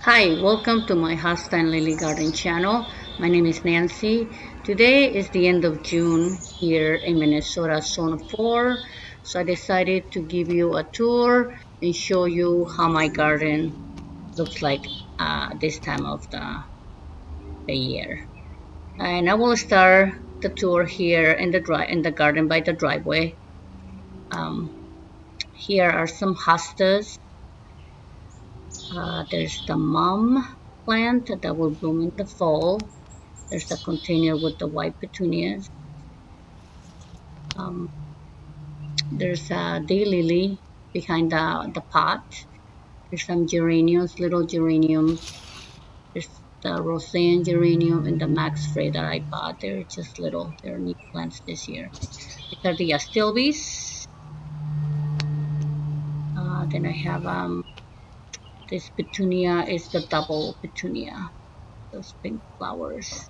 Hi, welcome to my Hosta and Lily Garden channel. My name is Nancy. Today is the end of June here in Minnesota, Zone 4. So I decided to give you a tour and show you how my garden looks like this time of the year. And I will start the tour here in the garden by the driveway. Um, Here are some hostas. There's the mom plant that will bloom in the fall. There's a container with the white petunias. Um, there's a daylily behind the pot. There's some geraniums, little geraniums. There's the Rosanne Geranium and the Max Frei that I bought. They're just little. They're new plants this year. These are the Astilbes. Then I have this petunia is the double petunia. Those pink flowers.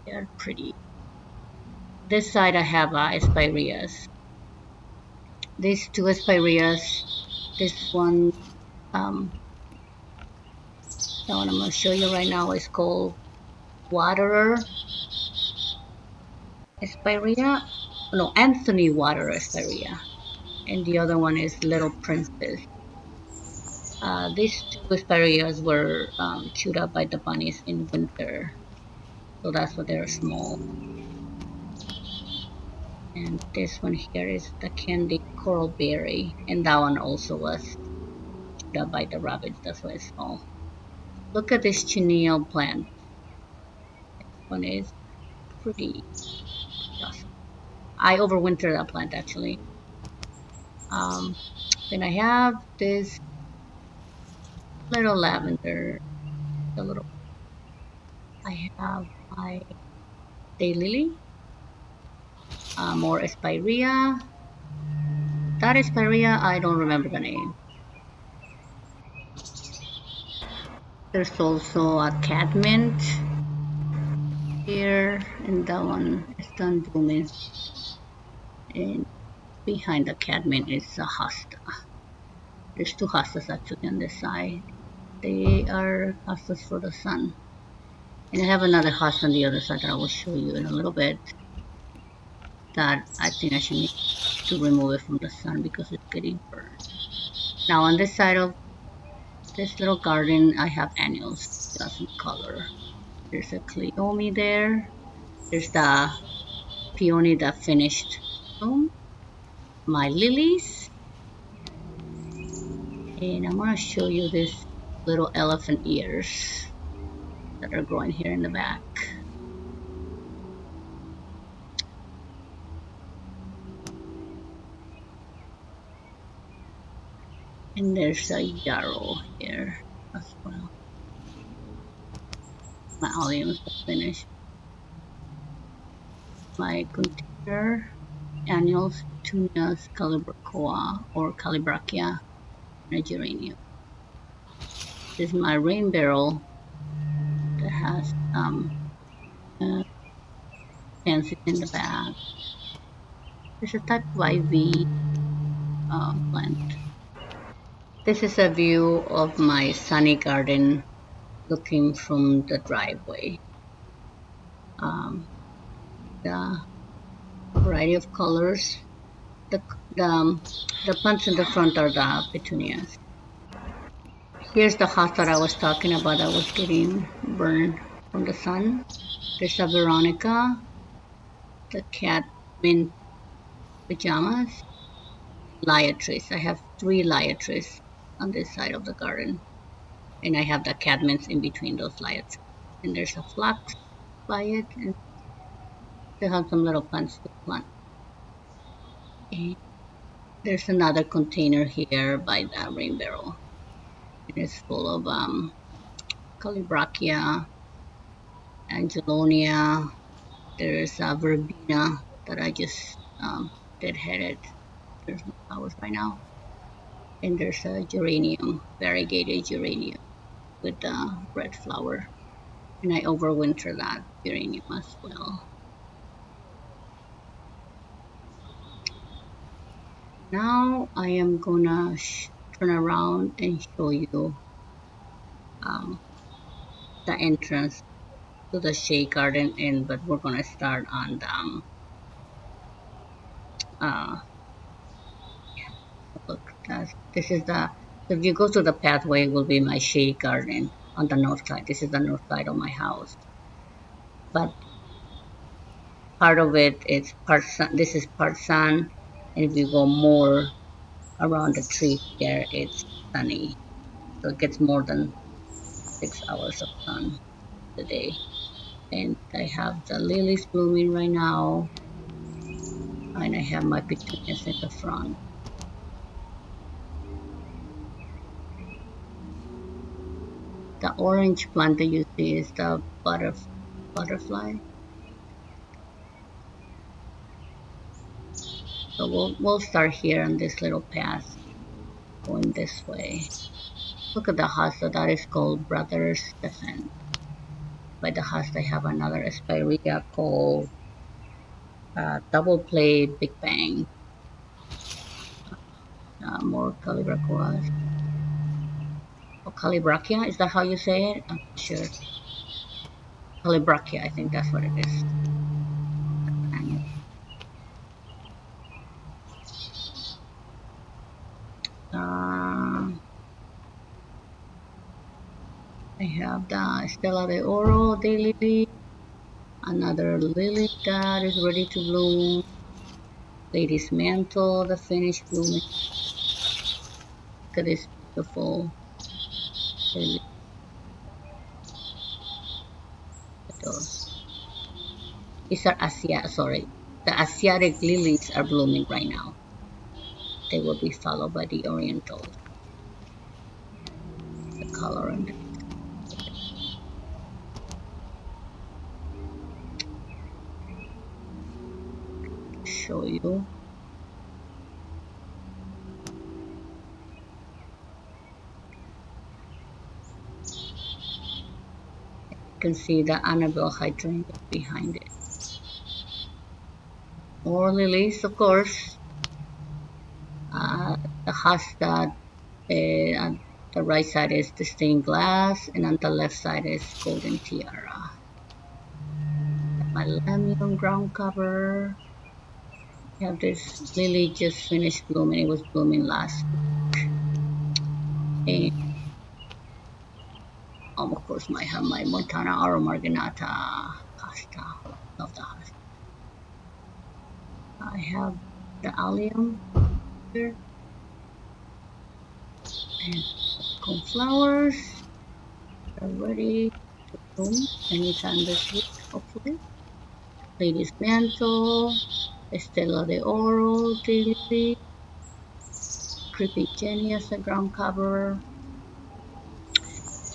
They're pretty. This side I have Spireas. These two Spireas. This one, the one I'm going to show you right now is called Waterer Spirea. No, Anthony Waterer Spirea. And the other one is Little Princess. These two Spireas were chewed up by the bunnies in winter. So that's why they're small. And this one here is the candy Coralberry. And that one also was chewed up by the rabbits. That's why it's small. Look at this chenille plant. This one is pretty awesome. I overwintered that plant actually. Um, then I have this little lavender. The little I have my daylily, more Spirea. That Spirea, I don't remember the name. There's also a Catmint here, and that one is done blooming. And behind the Catmint is a hosta. There's two hostas actually on this side. They are hostas for the sun. And I have another hosta on the other side that I will show you in a little bit. That I think I should need to remove it from the sun because it's getting burned. Now on this side of this little garden, I have annuals, just in color. There's a Cleome there. There's the peony that finished bloom. My lilies. And I'm gonna show you this little elephant ears that are growing here in the back. And there's a yarrow here as well. My alliums are finished. My container annuals, petunias, Calibrachoa or Calibrachoa and geranium. This is my rain barrel that has pansies in the back. There's a type of ivy plant. This is a view of my sunny garden looking from the driveway. The variety of colors. The, the plants in the front are the petunias. Here's the house that I was talking about that was getting burned from the sun. There's a Veronica, the Catmint Pajamas, Liatris. I have three Liatris on this side of the garden. And I have the Catmints in between those Liatris. And there's a phlox by it. And they have some little plants to plant. And there's another container here by the rain barrel. It is full of Calibrachoa, Angelonia. There's a verbena that I just deadheaded. There's no flowers right now. And there's a geranium, variegated geranium with the red flower. And I overwinter that geranium as well. Now I am gonna turn around and show you um, the entrance to the shade garden, and but we're gonna start on the uh, look. This is the, so if you go to the pathway, will be my shade garden on the north side. This is the north side of my house, but part of it is part sun. This is part sun, and if you go more around the tree here, it's sunny, so it gets more than 6 hours of sun a day. And I have the lilies blooming right now, and I have my petunias in the front. The orange plant that you see is the butterfly. So we'll start here on this little path going this way. Look at the hosta that is called Brother Stephan. By the hosta, I have another Spirea called Double Play Big Bang. More Calibrachoas. Or Calibrachia, is that how you say it? I'm not sure. Calibrachia, I think that's what it is. I have the Stella de Oro Daylily, another lily that is ready to bloom, Lady's Mantle, the finished blooming. Look at this beautiful lily. These are the Asiatic lilies are blooming right now. They will be followed by the Orientals. The color and show you. You can see the Annabelle Hydrangea behind it. More lilies, of course. The Hasta, on the right side is the stained glass, and on the left side is golden tiara. My lemon ground cover. I have this lily just finished blooming. It was blooming last week. And of course, I have my Montana Aromarginata hosta. Love the hosta. I have the allium here and Coneflowers are ready to bloom anytime this week, hopefully. Lady's Mantle, Stella de Oro, Daylily, Creepy Jenny as the ground cover.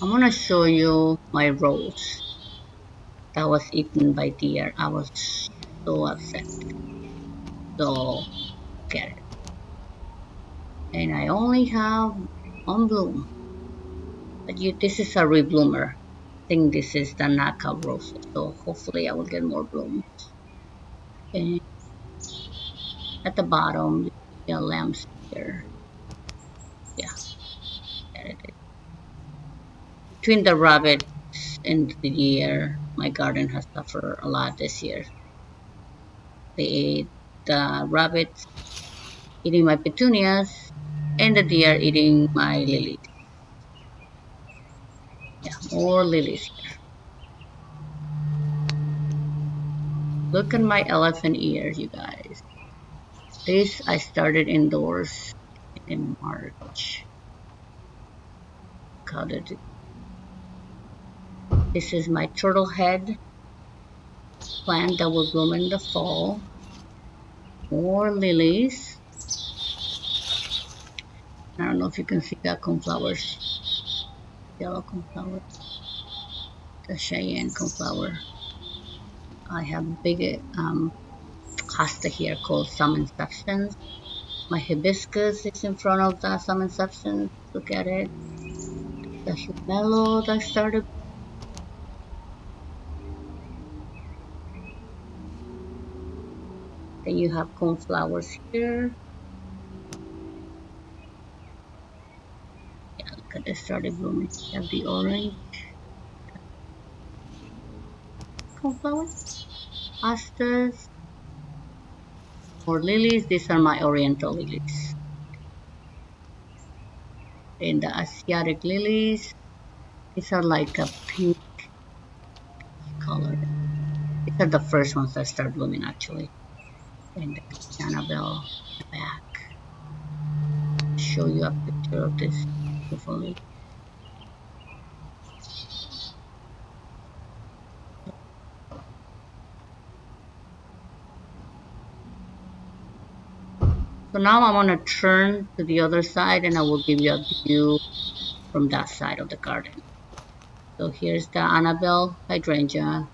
I'm gonna show you my rose that was eaten by deer. I was so upset. So get it. And I only have one bloom. But this is a rebloomer. I think this is the knockout rose. So hopefully I will get more blooms. And at the bottom, you see a lamps here. Yeah, there it is. Between the rabbits and the deer, my garden has suffered a lot this year. They ate the rabbits eating my petunias and the deer eating my lilies. Yeah, more lilies here. Look at my elephant ears, you guys. This I started indoors in March. This is my turtlehead plant that will bloom in the fall. More lilies. I don't know if you can see the coneflowers. Yellow coneflower. The Cheyenne coneflower. I have big hosta here called Summer Substance. My hibiscus is in front of the Summer Substance. Look at it. The humelo that started. Then you have coneflowers here. Yeah, Look at they started blooming. You have the orange coneflowers, hostas, more lilies. These are my oriental lilies. And the Asiatic lilies, these are like a pink color. These are the first ones that start blooming actually. And the Annabelle in the back. Show you a picture of this beautiful lily. So now I'm gonna turn to the other side and I will give you a view from that side of the garden. So here's the Annabelle Hydrangea.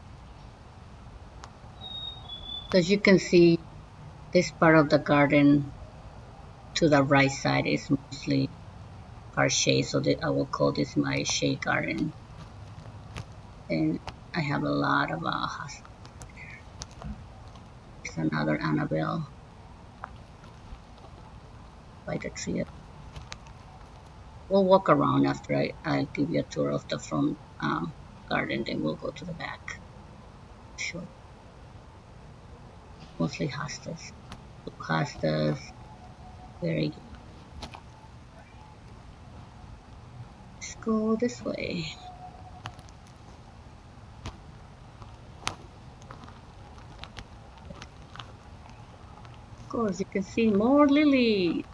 As you can see, this part of the garden to the right side is mostly our shade, so that I will call this my shade garden. And I have a lot of hostas. There's another Annabelle by the tree. We'll walk around after I give you a tour of the front garden, then we'll go to the back. Sure. Mostly hostas. Hostas, very good. Let's go this way. Of course, you can see more lilies.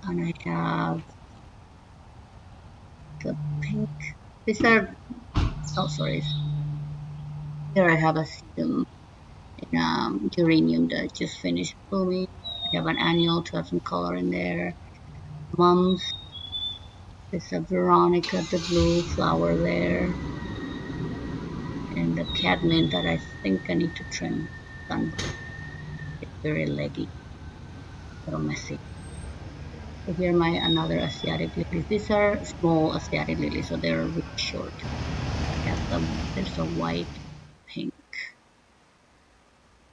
And I have the pink. These are, oh, sorry. Here I have a sedum and geranium that just finished blooming. I have an annual to have some color in there. Mums. There's a Veronica, the blue flower there. And the Catmint that I think I need to trim. It's very leggy, a little messy. So here are my another Asiatic lilies. These are small Asiatic lilies, so they're really short. There's a white, pink,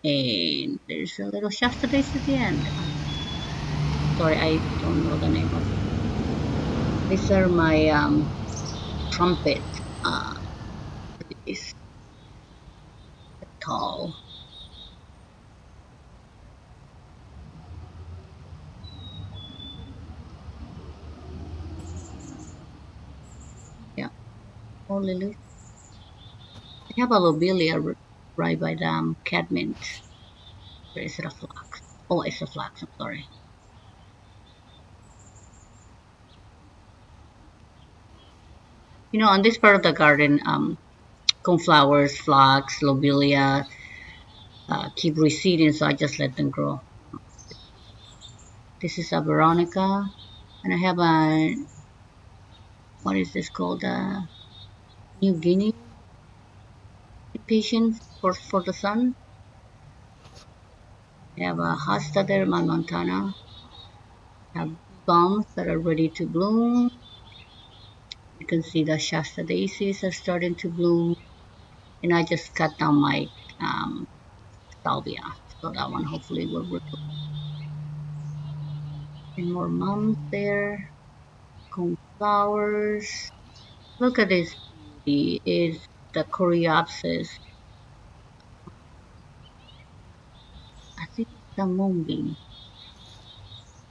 and there's a little Shasta daisy at the end. Sorry, I don't know the name of it. These are my trumpet lilies. They're tall. Yeah, more lilies. I have a lobelia right by the Catmint. Or is it a flax? Oh, it's a flax, I'm sorry. You know, on this part of the garden, coneflowers, flax, lobelia keep reseeding, so I just let them grow. This is a Veronica, and I have a, what is this called? New Guinea impatiens for the sun. I have a Hosta there, my Montana. I have balms that are ready to bloom. You can see the Shasta daisies are starting to bloom. And I just cut down my salvia. So that one hopefully will work. And more mums there. Coneflowers. Look at this beauty. Is the Coreopsis. I think it's the moonbeam.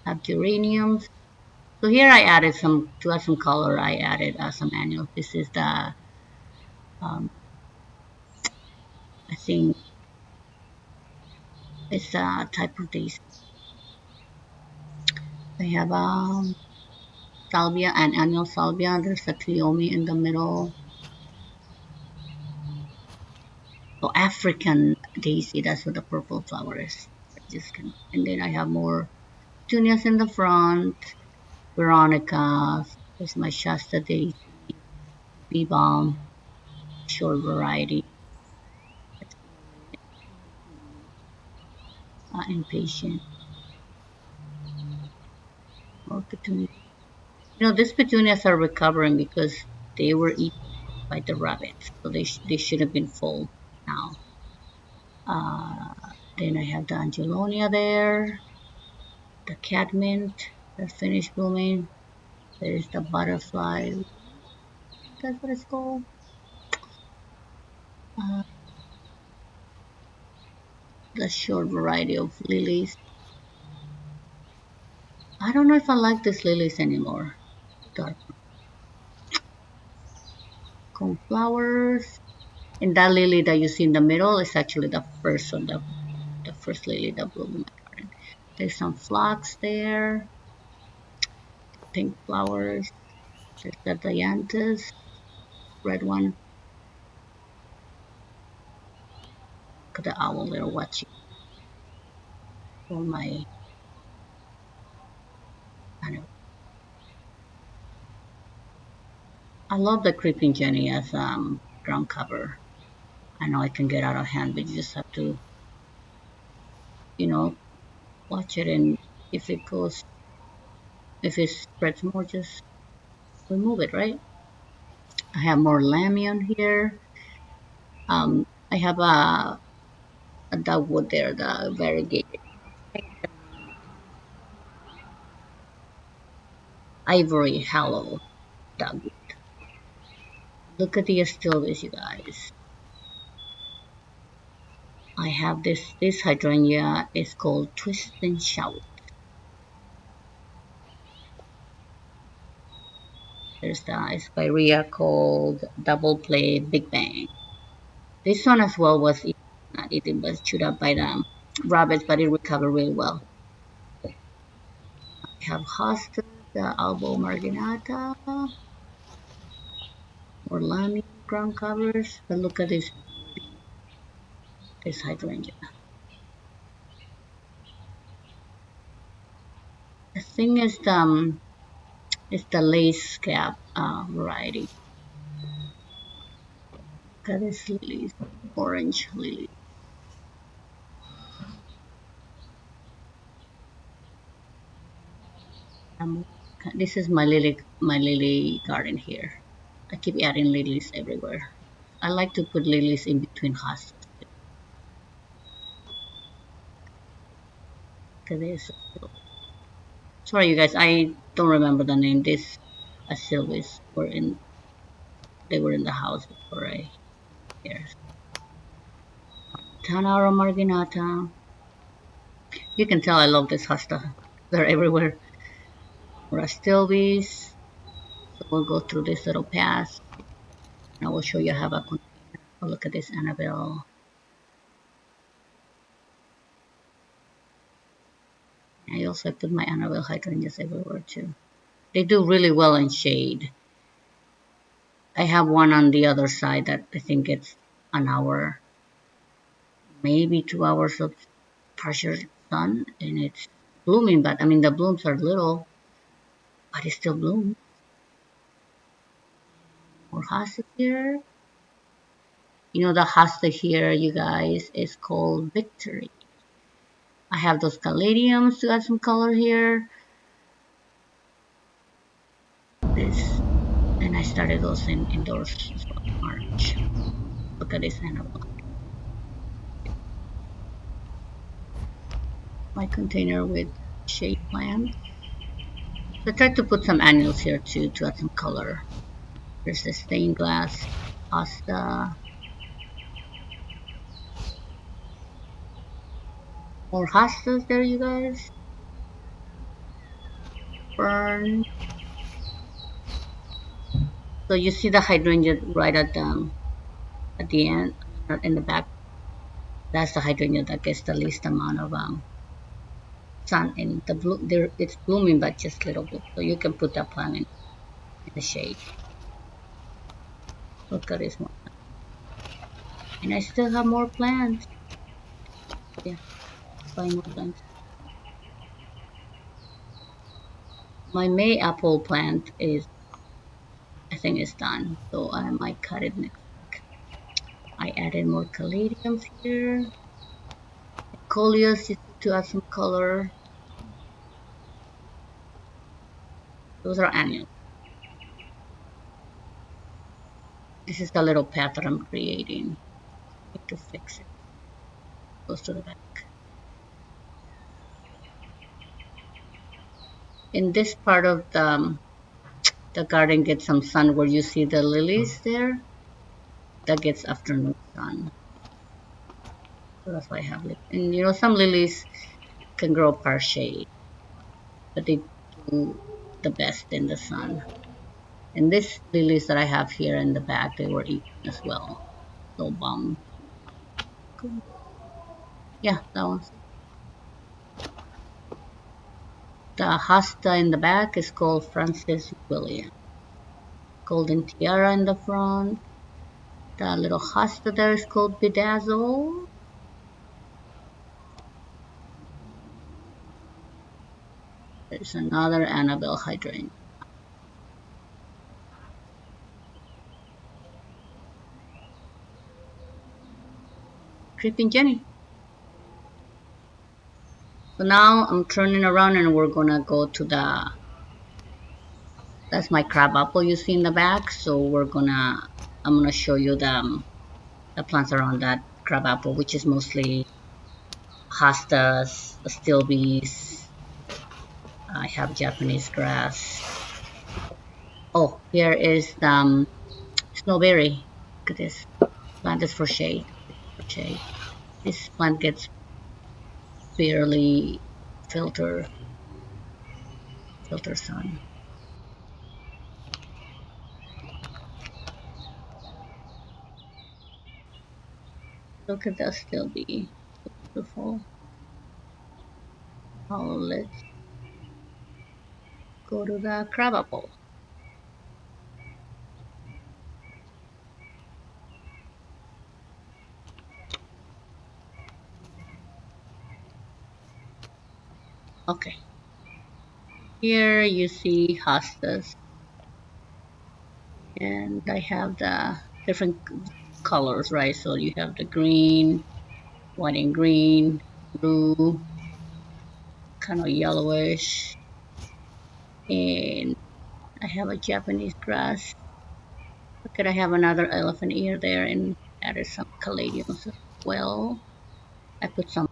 Have geraniums. So here I added some, to add some color, I added some annuals. This is the, I think it's a type of daisy. I have salvia and annual salvia. There's a Cleome in the middle. Oh, African daisy, that's what the purple flower is. And then I have more petunias in the front. Veronica. There's my Shasta daisy. Bee balm. Short variety. Impatient. More petunias. You know, these petunias are recovering because they were eaten by the rabbits, so they should have been full now. Uh, then I have the Angelonia there. the Catmint that finished blooming. There is the butterfly. That's what it's called. Uh, the short variety of lilies. I don't know if I like these lilies anymore. Dark Coneflowers. And that lily that you see in the middle is actually the first one, the first lily that bloomed in my garden. There's some phlox there, pink flowers. There's the dianthus, red one. Look at the owl there watching all my animals. I love the creeping Jenny as ground cover. I know it can get out of hand, but you just have to, you know, watch it, and if it goes, if it spreads more, just remove it, right? I have more lambion here. I have a dogwood there, the variegated ivory hollow dogwood. Look at the Astilbes, you guys. I have this hydrangea is called Twist and Shout. There's the Spirea called Double Play Big Bang. This one as well was not eaten, but chewed up by the rabbits, but it recovered really well. I have Hosta, the Albo Marginata, more lammy ground covers. But look at this hydrangea. The thing is the lace cap variety. Look at this lilies, orange lily. This is my lily garden here. I keep adding lilies everywhere. I like to put lilies in between hostas. Look at this. Sorry, you guys, I don't remember the name. This Astilbes they were in the house before I here. Tanara marginata. You can tell I love this hosta. They're everywhere. Or Astilbes. So we'll go through this little path. And I will show you how a container. Oh, look at this Annabelle. I also put my Annabelle hydrangeas everywhere too. They do really well in shade. I have one on the other side that I think it's an hour, maybe 2 hours of partial sun, and it's blooming. But I mean, the blooms are little, but it still blooms. More hosta here. You know, the hosta here, you guys, is called Victory. I have those caladiums to add some color here. This, and I started those indoors as well in March. Look at this Annabelle. My container with shade plants. So I tried to put some annuals here too to add some color. There's the stained glass hosta. More hostas there, you guys. Fern. So you see the hydrangea right at the end, in the back. That's the hydrangea that gets the least amount of sun, and the bloom there it's blooming but just little bit. So you can put that plant in the shade. Look at this one. And I still have more plants. Yeah, 5 more plants. My May apple plant is, I think it's done. So I might cut it next week. I added more caladiums here. Coleus to add some color. Those are annual. This is the little path that I'm creating. I need to fix it. Goes to the back. in this part of the garden gets some sun where you see the lilies there. That gets afternoon sun. So that's why I have lilies. And you know, some lilies can grow par shade, but they do the best in the sun. And these lilies that I have here in the back, they were eaten as well. So yeah, that one's it. The hosta in the back is called Francis William. Golden tiara in the front. The little hosta there is called Bedazzle. There's another Annabelle Hydrangea. Creeping Jenny. So now I'm turning around and we're gonna go to that's my crab apple you see in the back. So I'm gonna show you the plants around that crab apple, which is mostly hostas, astilbes. I have Japanese grass. Oh, here is the snowberry. Look at this plant is for shade. For shade. This plant gets barely filter sun. Look at that still be so beautiful. Oh, let's go to the crab apple. Okay, here you see hostas, and I have the different colors, right? So you have the green, white and green, blue, kind of yellowish, and I have a Japanese grass. Look at I have another elephant ear there, and added some caladiums as well. I put some.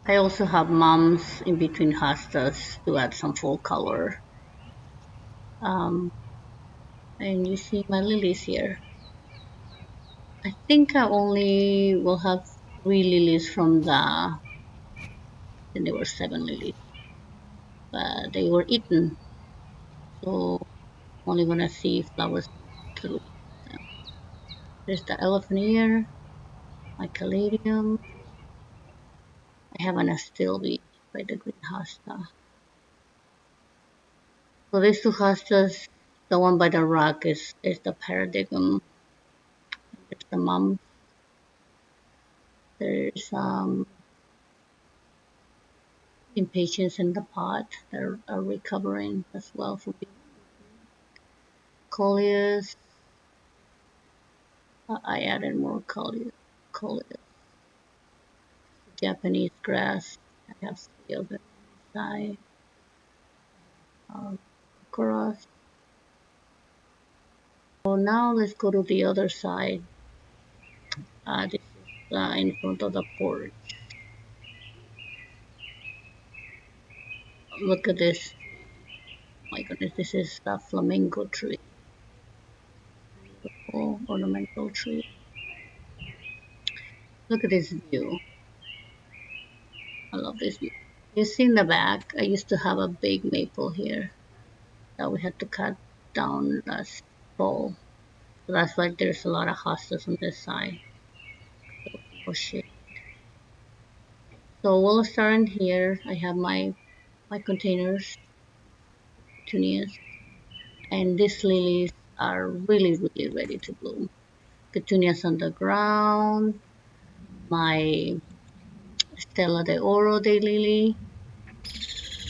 I also have mums in between hostas to add some full color. Um, and you see my lilies here. I think I only will have 3 lilies from then there were 7 lilies, but they were eaten. So only gonna see flowers through them. There's the elephant ear, my caladium. I have an astilbe by the green hosta. So these two hostas, the one by the rock is the paradigm. There's the mum. There's impatiens in the pot that are recovering as well from being coleus. I added more coleus. Japanese grass. I have 3 of them inside. Cross. So now let's go to the other side. This is in front of the porch. Look at this. Oh my goodness, this is a flamingo tree. Beautiful ornamental tree. Look at this view. I love this view. You see in the back, I used to have a big maple here that we had to cut down last fall. So that's why there's a lot of hostas on this side. Oh shit. So we'll start in here. I have my containers, petunias, and these lilies are really ready to bloom. Petunias on the ground, my Stella de Oro daylily.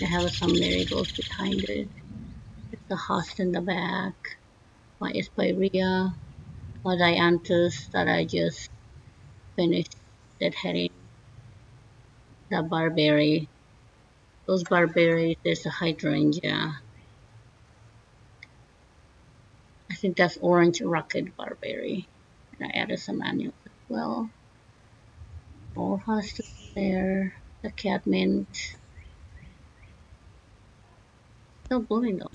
I have some marigolds behind it. There's a host in the back. My Spirea, my dianthus that I just finished deadheading. The barberry. Those barberries, there's a hydrangea. I think that's orange rocket barberry. And I added some annuals as well. More hostas there. The catmint. still blooming though.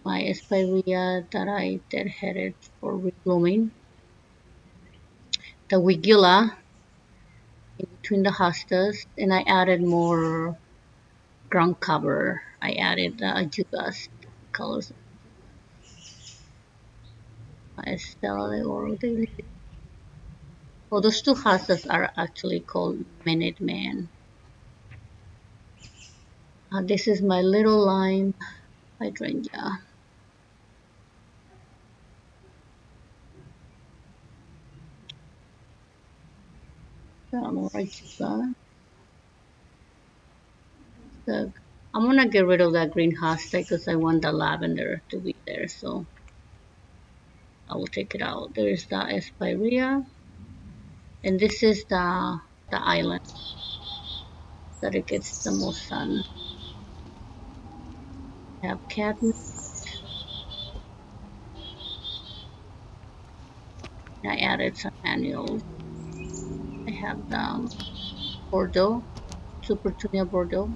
My Spirea that I deadheaded for reblooming. The Wigilla in between the hostas, and I added more ground cover. I added Ajugas, colors of my Stella de Oro Daylily. Oh, those two hostas are actually called Minute Man. This is my little lime hydrangea. More Ajuga. I'm gonna get rid of that green hosta because I want the lavender to be there, so I will take it out. There's the Spirea, and this is the island that it gets the most sun. I have Catmint. I added some annuals. I have the Bordeaux, Super Tunia Bordeaux,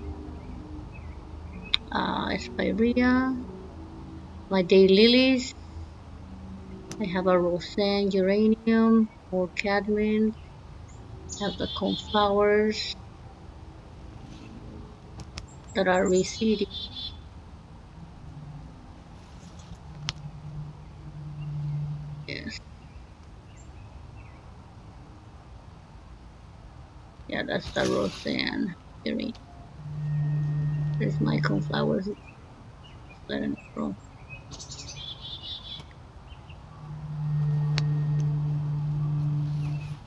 Spirea, my daylilies. I have a Rosanne Geranium, more Catmint. I have the Coneflowers that are reseeding. Yes, yeah, that's the Rosanne Geranium. There's my Coneflowers. Just letting it grow.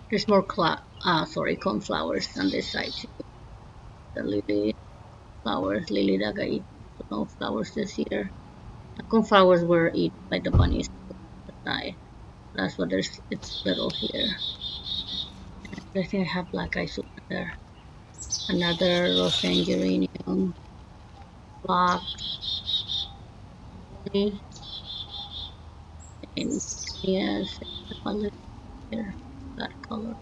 There's more Coneflowers on this side too. The lily flowers, lily that got eaten. So no flowers this year. The coneflowers were eaten by the bunnies. That's what it's little here. I think I have black eyes over there. Another Rosanne Geranium, black, and petunias, and a little here, that color.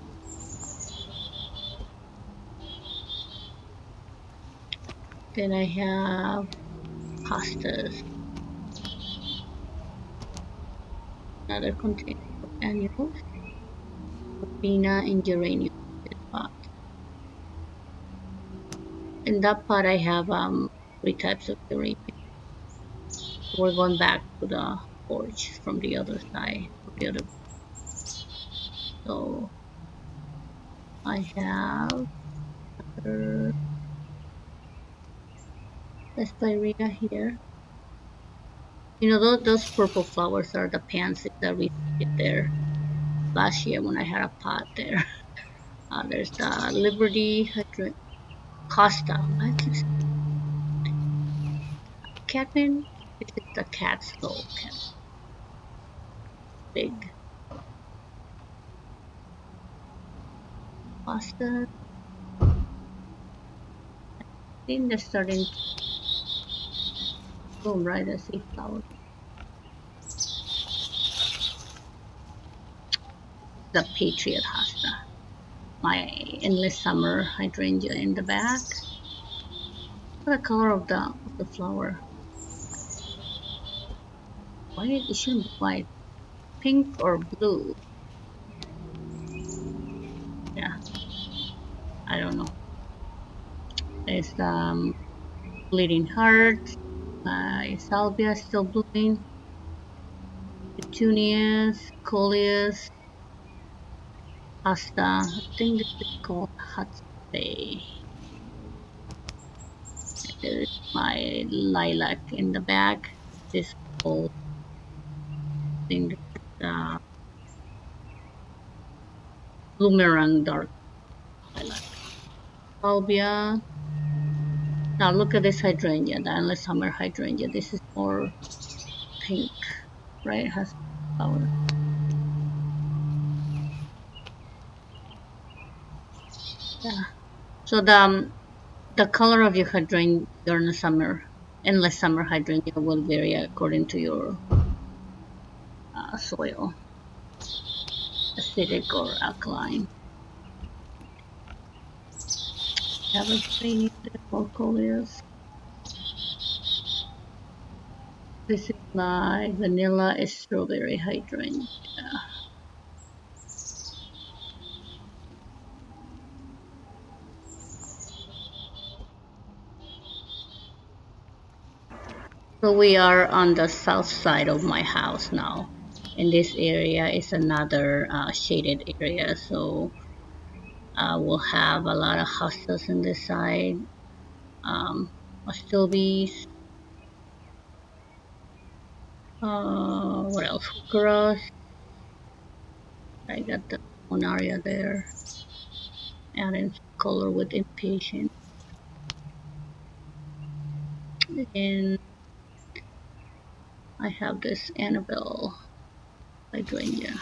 Then I have hostas, another container of annuals, verbena, and geranium. This pot. In that pot, I have 3 types of geranium. We're going back to the porch from the other side, from the other. So I have the Spirea here. You know, those purple flowers are the pansies that we did there last year when I had a pot there. There's the Liberty Costa. I keep saying Catmint. This is the cat slow cat. Big Costa. I think they're starting to bloom, right? I see flowers. The Patriot Hosta. My endless summer hydrangea in the back. Look at the color of the flower. Why it shouldn't be white? Pink or blue? Yeah, I don't know. It's bleeding heart. My salvia still blooming. Petunias, coleus, Asta. I think this is called Hatsupe. There's my lilac in the back. This called thing, Bloomerang dark lilac. Salvia. Now look at this hydrangea, the endless summer hydrangea. This is more pink, right? It has flower. Yeah. So the color of your hydrangea during the summer, endless summer hydrangea will vary according to your soil, acidic or alkaline. Have a green more coleus. This is my vanilla strawberry hydrangea. So we are on the south side of my house now. And this area is another shaded area. So we'll have a lot of hostas on this side. Astilbes. What else? Grass. I got the Monaria there. Adding color with impatient. And I have this Annabelle Hydrangea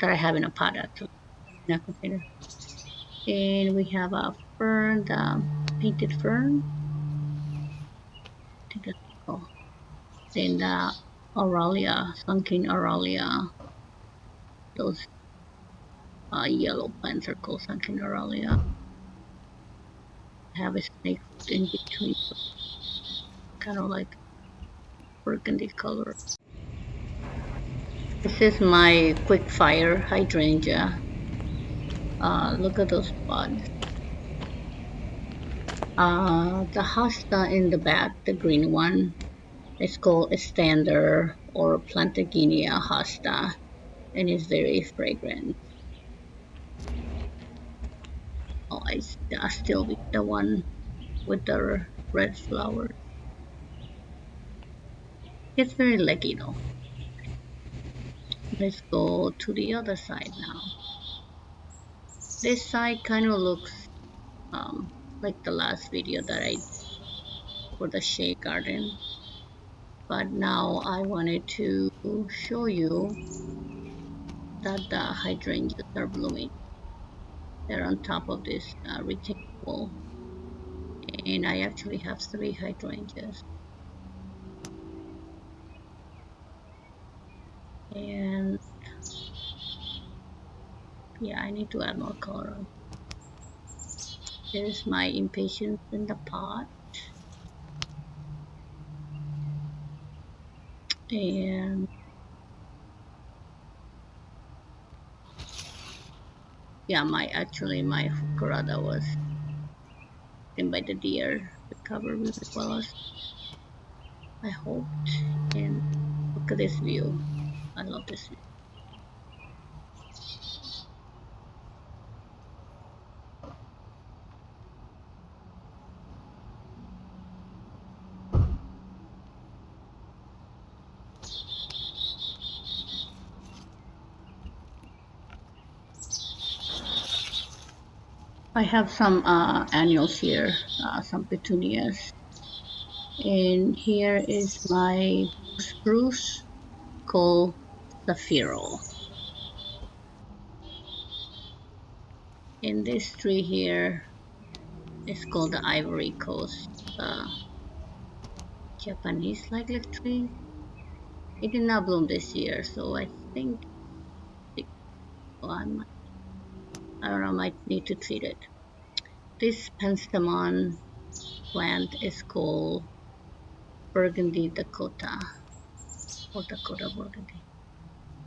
that I have in a pot actually, in a container. And we have a fern, the painted fern. I think that's called. Then the Aralia, sunken Aralia. Those yellow plants are called sunken Aralia. I have a snake fruit in between, kind of like burgundy color. This is my quick fire hydrangea. Look at those buds. The hosta in the back, the green one, is called Stander or Plantaginia hosta, and is very fragrant. Oh, it's still the one with the red flowers. It's very leggy though. Let's go to the other side now. This side kind of looks like the last video that I did for the shade garden, but now I wanted to show you that the hydrangeas are blooming. They're on top of this retaining wall, and I actually have 3 hydrangeas. And yeah, I need to add more color. There's my impatiens in the pot, and yeah, my hukura that was eaten by the deer recovered really well as I hoped. And look at this view. I love this view. I have some annuals here, some petunias. And here is my blue spruce called Zafiro. And this tree here is called the Ivory Coast Japanese lilac tree. It did not bloom this year, so I think I don't know, I might need to treat it. This penstemon plant is called Burgundy Dakota or Dakota Burgundy.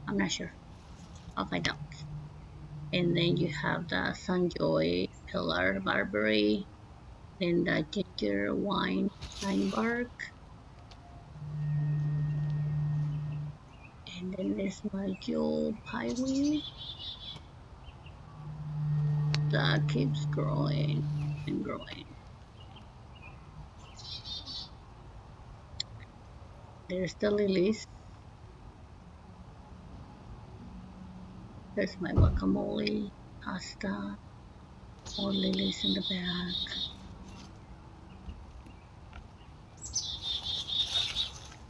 I'm not sure. I'll find out. And then you have the Sunjoy Pillar Barberry, then the Ginger Wine Pine Bark, and then there's my Joe Pyeweed that keeps growing and growing. There's the lilies. There's my guacamole, pasta, more lilies in the back.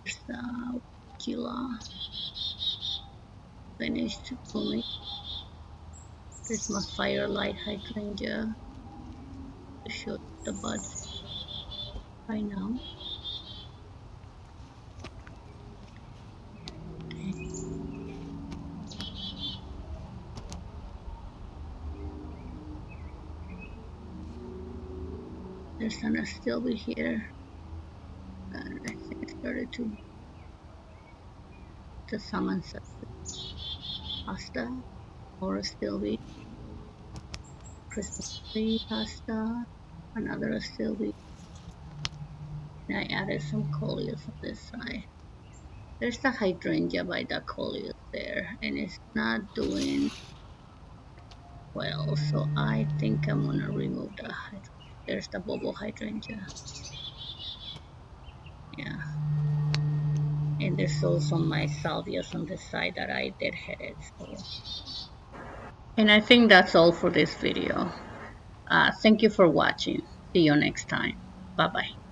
There's the Gila finished blooming. There's my firelight hydrangea to show the buds right now. Okay. There's an Astilbe here. And I think it started to the Substance Hosta or Astilbe. Christmas tree pasta, another Astilbe. And I added some coleus on this side. There's the hydrangea by the coleus there, and it's not doing well, so I think I'm gonna remove the hydrangea. There's the Bobo Hydrangea. Yeah. And there's also my salvias on this side that I deadheaded. So, and I think that's all for this video. Thank you for watching. See you next time. Bye bye.